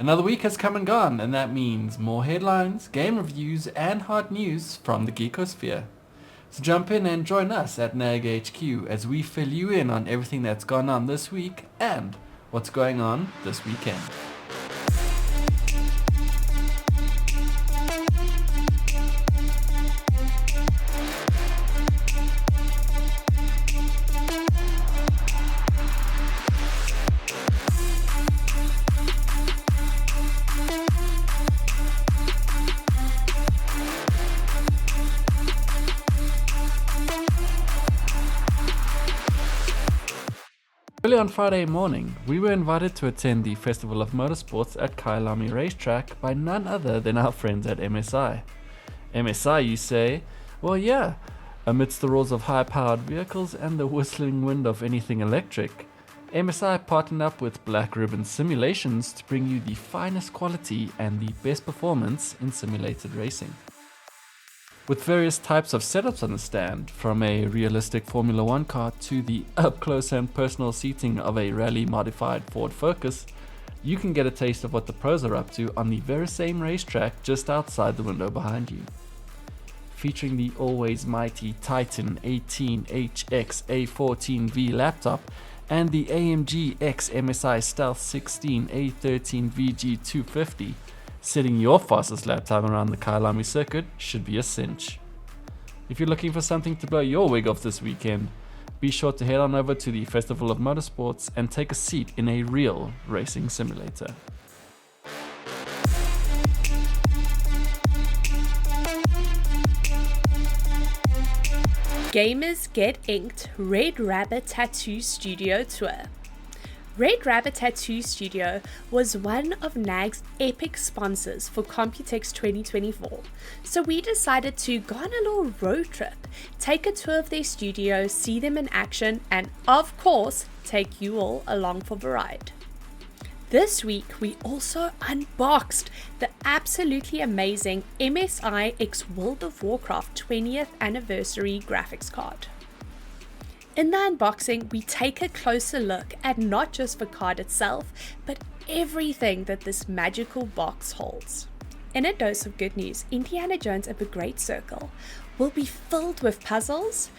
Another week has come and gone, and that means more headlines, game reviews, and hot news from the geekosphere. So jump in and join us at NAG HQ as we fill you in on everything that's gone on this week and what's going on this weekend. Early on Friday morning, we were invited to attend the Festival of Motorsports at Kyalami Racetrack by none other than our friends at MSI. MSI, you say? Well, yeah. Amidst the roars of high-powered vehicles and the whistling wind of anything electric, MSI partnered up with Black Ribbon Simulations to bring you the finest quality and the best performance in simulated racing. With various types of setups on the stand, from a realistic Formula 1 car to the up-close and personal seating of a rally-modified Ford Focus, you can get a taste of what the pros are up to on the very same racetrack just outside the window behind you. Featuring the always mighty Titan 18HX A14V laptop and the AMG X MSI Stealth 16 A13 VG250, setting your fastest lap time around the Kyalami circuit should be a cinch. If you're looking for something to blow your wig off this weekend, be sure to head on over to the Festival of Motorsports and take a seat in a real racing simulator. Gamers Get Inked Red Rabbit Tattoo Studio Tour. Red Rabbit Tattoo Studio was one of NAG's epic sponsors for Computex 2024, so we decided to go on a little road trip, take a tour of their studio, see them in action, and of course, take you all along for the ride. This week, we also unboxed the absolutely amazing MSI X World of Warcraft 20th Anniversary graphics card. In the unboxing, we take a closer look at not just the card itself, but everything that this magical box holds. In a dose of good news, Indiana Jones and the Great Circle will be filled with puzzles,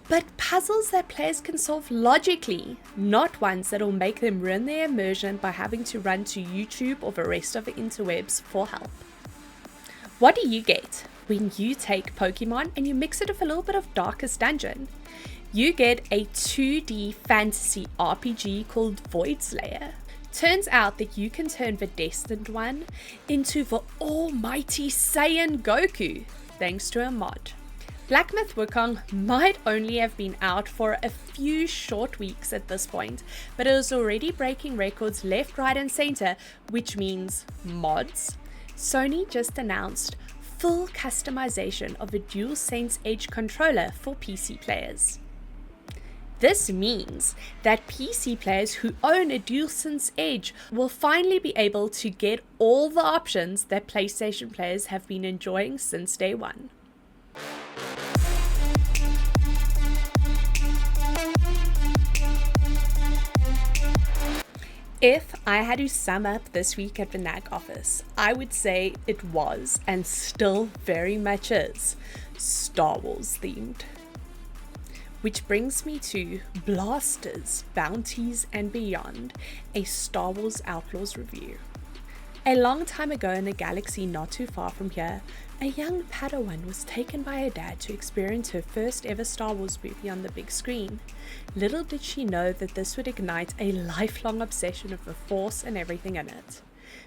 but puzzles that players can solve logically, not ones that will make them ruin their immersion by having to run to YouTube or the rest of the interwebs for help. What do you get when you take Pokemon and you mix it with a little bit of Darkest Dungeon? You get a 2D fantasy RPG called Void Slayer. Turns out that you can turn the Destined One into the almighty Saiyan Goku, thanks to a mod. Black Myth Wukong might only have been out for a few short weeks at this point, but it is already breaking records left, right and center, which means mods. Sony just announced full customization of a DualSense Edge controller for PC players. This means that PC players who own a DualSense Edge will finally be able to get all the options that PlayStation players have been enjoying since day one. If I had to sum up this week at the NAG office, I would say it was, and still very much is, Star Wars themed. Which brings me to Blasters, Bounties and Beyond, a Star Wars Outlaws review. A long time ago in a galaxy not too far from here, a young Padawan was taken by her dad to experience her first ever Star Wars movie on the big screen. Little did she know that this would ignite a lifelong obsession of the Force and everything in it.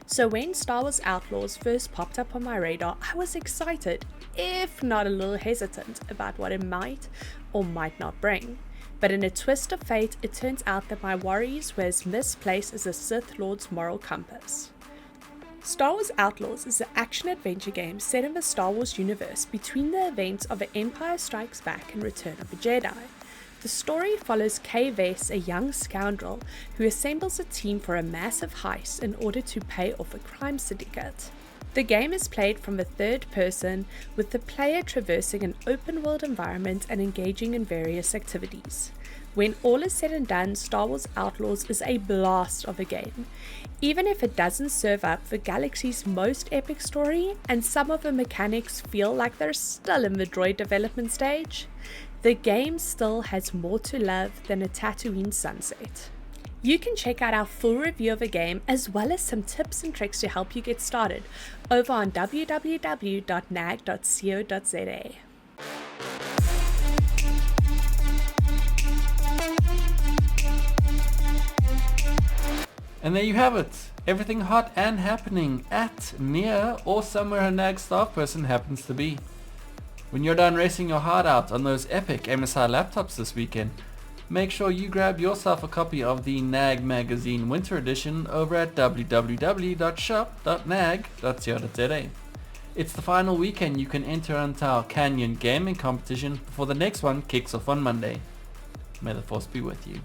So when Star Wars Outlaws first popped up on my radar, I was excited, if not a little hesitant, about what it might or might not bring. But in a twist of fate, it turns out that my worries were as misplaced as a Sith Lord's moral compass. Star Wars Outlaws is an action-adventure game set in the Star Wars universe between the events of The Empire Strikes Back and Return of the Jedi. The story follows Kay Vess, a young scoundrel who assembles a team for a massive heist in order to pay off a crime syndicate. The game is played from the third person, with the player traversing an open-world environment and engaging in various activities. When all is said and done, Star Wars Outlaws is a blast of a game. Even if it doesn't serve up for Galaxy's most epic story, and some of the mechanics feel like they're still in the droid development stage, the game still has more to love than a Tatooine sunset. You can check out our full review of the game as well as some tips and tricks to help you get started over on www.nag.co.za. And there you have it. Everything hot and happening at, near, or somewhere a NAG staff person happens to be. When you're done racing your heart out on those epic MSI laptops this weekend, make sure you grab yourself a copy of the NAG Magazine Winter Edition over at www.shop.nag.co.za. It's the final weekend you can enter into our Canyon Gaming Competition before the next one kicks off on Monday. May the Force be with you.